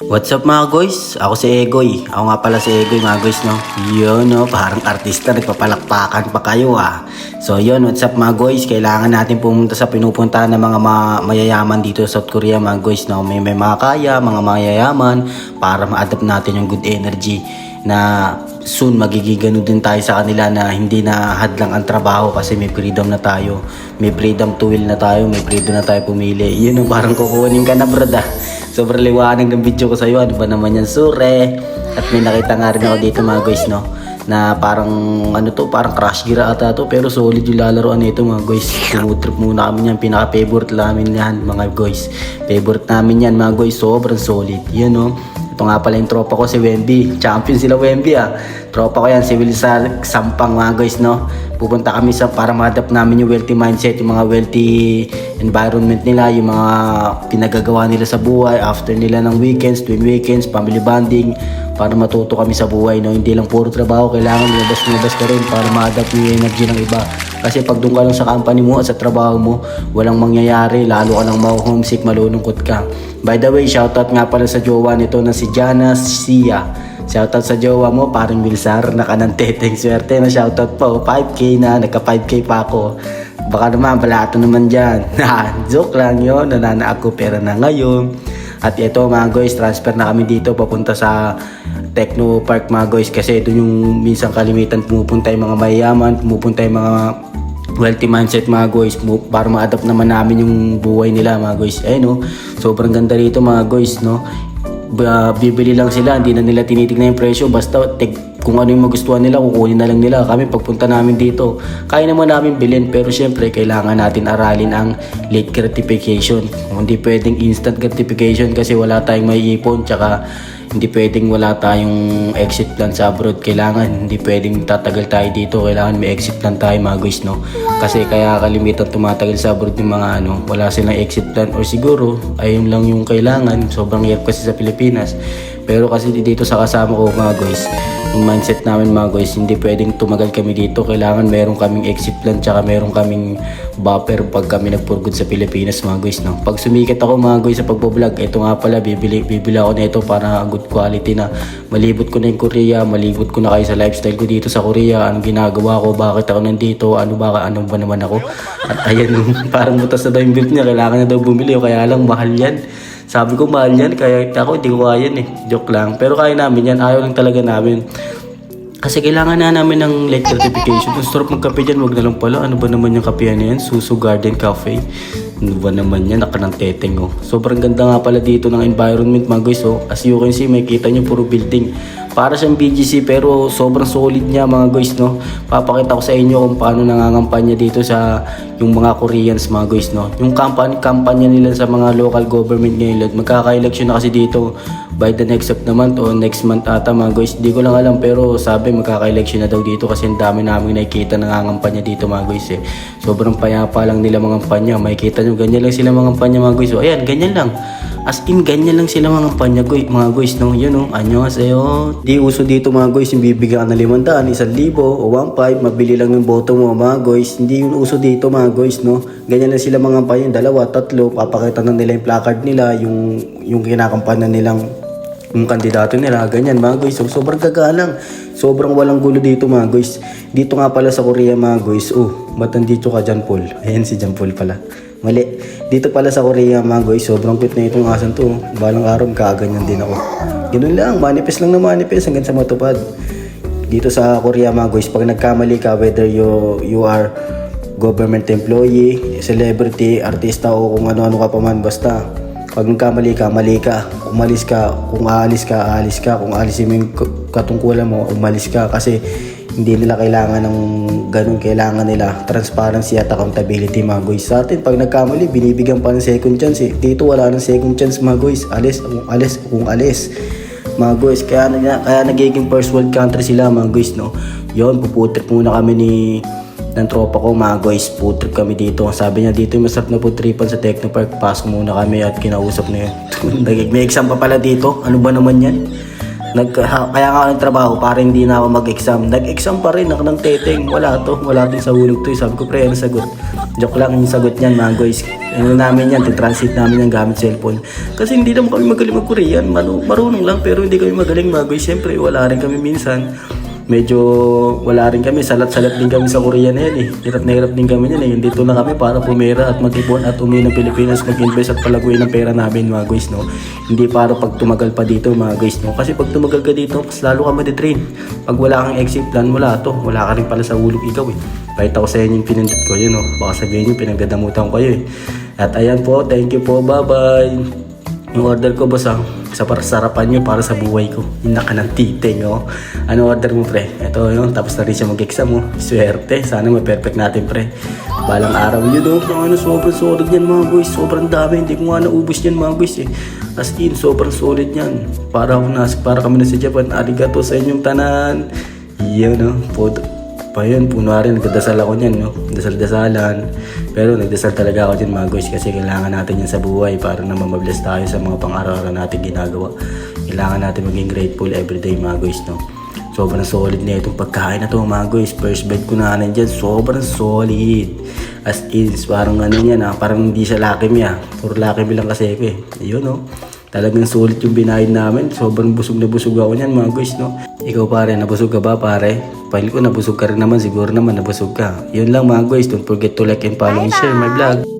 What's up mga guys? Ako si Egoy. Ako nga pala si Egoy mga guys, no? Yun, no? Parang artista, nagpapalakpakan pa kayo, ah. So yun, what's up mga guys? Kailangan natin pumunta sa pinupuntahan ng mga mayayaman dito sa South Korea mga guys, no? May makakaya, mga mayayaman para ma-adapt natin yung good energy na soon magiging ganun din tayo sa kanila na hindi na hadlang ang trabaho kasi may freedom na tayo. May freedom to will na tayo, may freedom na tayo pumili. Yun, no? Parang kukunin ka na, brada. Sobrang liwanag ng video ko sa'yo. Ano ba naman yan, sure? At may nakita nga rin ako dito mga guys, no? Na parang, ano to, parang crash gear ata to. Pero solid yung lalaroan nito mga guys. Tumutrip muna kami yan. Pinaka-favorite namin yan mga guys. Favorite namin yan mga guys. Sobrang solid. Yun, no? Ito nga pala yung tropa ko, si Wemby. Champion sila Wemby, ah. Tropa ko yan, si Wilsar Sampang mga guys, no? Pupunta kami para ma-adapt namin yung wealthy mindset, yung mga wealthy environment nila, yung mga pinagagawa nila sa buhay after nila ng weekends, twin weekends, family bonding, para matuto kami sa buhay, no? Hindi lang puro trabaho, kailangan lumabas ka rin para ma-adapt yung energy ng iba. Kasi pag doon ka lang sa company mo at sa trabaho mo, walang mangyayari, lalo ka lang ma-homesick, malulungkot ka. By the way, shoutout nga pala sa jowa nito na si Jana Sia. Shoutout sa jowa mo, parang Wilsar, nakananteteng swerte na shoutout po. 5K na, nagka 5K pa ako. Baka naman, balato naman dyan. Joke lang yun, nanana ako pera na ngayon. At ito mga guys, transfer na kami dito papunta sa Techno Park mga guys. Kasi ito yung minsan kalimitan pumupunta yung mga mayayaman, pumupunta yung mga wealthy mindset mga guys para ma-adapt naman namin yung buhay nila mga guys. Eh no, sobrang ganda rito mga guys, no? Bibili lang sila, hindi na nila tinitignan yung presyo, basta kung ano yung magustuhan nila, kukunin na lang nila. Kami pagpunta namin dito, kaya naman namin bilhin, pero syempre kailangan natin aralin ang late gratification. Hindi pwedeng instant gratification kasi wala tayong may ipon, tsaka hindi pwedeng wala tayong exit plan sa abroad. Kailangan, hindi pwedeng tatagal tayo dito, kailangan may exit plan tayo mga guys, no? Kasi kaya kalimitan tumatagal sa abroad yung mga wala silang exit plan, or siguro ayun lang yung kailangan. Sobrang hirap kasi sa Pilipinas. Pero kasi dito sa kasama ko mga guys, yung mindset namin mga guys, hindi pwedeng tumagal kami dito. Kailangan meron kaming exit plan, tsaka meron kaming buffer pag kami nagpurgod sa Pilipinas mga guys, no? Pag sumikat ako mga guys sa pagbablog, ito nga pala, bibili ako nito para good quality na malibot ko na yung Korea, malibot ko na kayo sa lifestyle ko dito sa Korea, anong ginagawa ko, bakit ako nandito, ano ba naman ako. At ayan, parang butas na daw yung build niya, kailangan na daw bumili, o kaya lang mahal yan. Sabi ko mahal yan, kaya ako hindi ko kaya yan eh. Joke lang. Pero kaya namin yan, ayaw lang talaga namin. Kasi kailangan na namin ng late gratification. Kung sarap magkape dyan, wag na lang pala. Ano ba naman yung kape na yan? Susu Garden Cafe. Ano ba naman yan? Naka ng teteng, oh. Sobrang ganda nga pala dito ng environment mga guys, oh. As you can see, may kita nyo puro building. Para siyang BGC pero sobrang solid niya mga guys, no? Papakita ko sa inyo kung paano nangangampanya dito sa yung mga Koreans mga guys, no? Yung kampanya nila sa mga local government ngayon, magkaka-election na kasi dito by the next month o next month ata mga guys. Di ko lang alam pero sabi magkaka-election na daw dito kasi ang dami namin nakikita nangangampanya dito mga guys eh. Sobrang payapa lang nila mga kampanya. Makikita nyo, ganyan lang sila mga kampanya mga guys. So ayan, ganyan lang. As in, ganyan lang sila mga kampanya mga guys, no? Yun, no? Annyeonghaseyo. Di uso dito mga guys, yung bibigyan ka ng 500, 1,000 o 1,500, mabili lang yung boto mo mga guys. Hindi yun uso dito mga guys, no? Ganyan lang sila mga kampanya, 2, 3, papakita na nila yung placard nila, yung kinakampanya nilang yung kandidato nila, ganyan mga guys. So, sobrang gagalang, sobrang walang gulo dito mga guys. Dito nga pala sa Korea mga guys, ba't nandito ka John Paul? Ayan si John Paul pala. Mali. Dito pala sa Korea mga guys, sobrang cute na itong asan to. Balang araw kaganyan din ako. Ganun lang, manifest lang na manifest hanggang sa matupad. Dito sa Korea mga guys, pag nagkamali ka, whether you are government employee, celebrity, artista o kung ano-ano ka pa man, basta pag nagkamali ka, mali ka. Umalis ka, kung aalis ka, aalis ka. Kung alisin mo yung katungkulan mo, umalis ka. Kasi hindi nila kailangan ng ganun, kailangan nila transparency at accountability mga guys. Sa atin, pag nagkamali, binibigyan pa ng second chance eh. Dito wala ng second chance mga guys. Kung alis mga guys. Kaya nagiging first world country sila mga guys, no? Yun, puputrip muna kami ng tropa ko mga guys. Putrip kami dito. Sabi niya dito yung masarap na putripan sa Techno Park. Pasok muna kami at kinausap na yun. May exam pa pala dito. Ano ba naman yan? Kaya nga ako nagtrabaho para hindi na ako mag-exam. Nag-exam pa rin ako ng teteng. Wala din sa hulog to. Sabi ko pre, ano sagot? Joke lang yung sagot niyan mga guys. ano namin yan, translate namin yan gamit cellphone. Kasi hindi naman kami magaling mag-Korean, marunong lang pero hindi kami magaling mga guys. Siyempre wala rin kami minsan. Medyo wala rin kami, salat-salat din kami sa Korea na yan eh. Hirap na hirap din kami yan eh. Dito lang kami para pumera at mag-ipon at umuwi ng Pilipinas, mag-invest at palaguin ng pera namin mga guys, no. Hindi para pag tumagal pa dito mga guys, no. Kasi pag tumagal ka dito, mas lalo ka madidrain. Pag wala kang exit plan, wala to. Wala ka rin pala sa ulog ikaw eh. Kahit ako sa inyo yung pinindot ko, yun, no. Baka sabihin nyo, pinagdadamutan ko kayo eh. At ayan po, thank you po, bye-bye. Yung order ko boss sa sarapan nyo para sa buhay ko. Yung naka ng titing oh. Ano order mo pre? Ito yun, tapos na rin siya mag-exam oh. Swerte, sana ma-perfect natin pre. Balang araw yun oh. Ano, sobrang solid yan mga boys. Sobrang dami, hindi ko nga naubos yan mga boys eh. As in, sobrang solid yan. Para kami na sa Japan. Arigato sa inyong tanan. Yan oh, pa yun, puno rin, nagdadasal ako niyan, no? Dasal-dasalan. Pero nagdasal talaga ako dyan mga guys kasi kailangan natin yan sa buhay para naman mabless tayo sa mga pang-araw-araw natin ginagawa. Kailangan natin maging grateful everyday mga guys, no? Sobrang solid na itong pagkain na to mga guys. First bite ko na dyan, sobrang solid. As in, parang ano yan parang hindi siya Lucky Me Puro Lucky Me lang kasi ako eh. Ayun no. Talagang sulit yung binayad namin. Sobrang busog na busog ako niyan mga guys, no? Ikaw pare, nabusog ka ba pare? Pahil ko nabusog ka rin naman, siguro naman nabusog ka. Yun lang mga guys, don't forget to like and follow and share my vlog.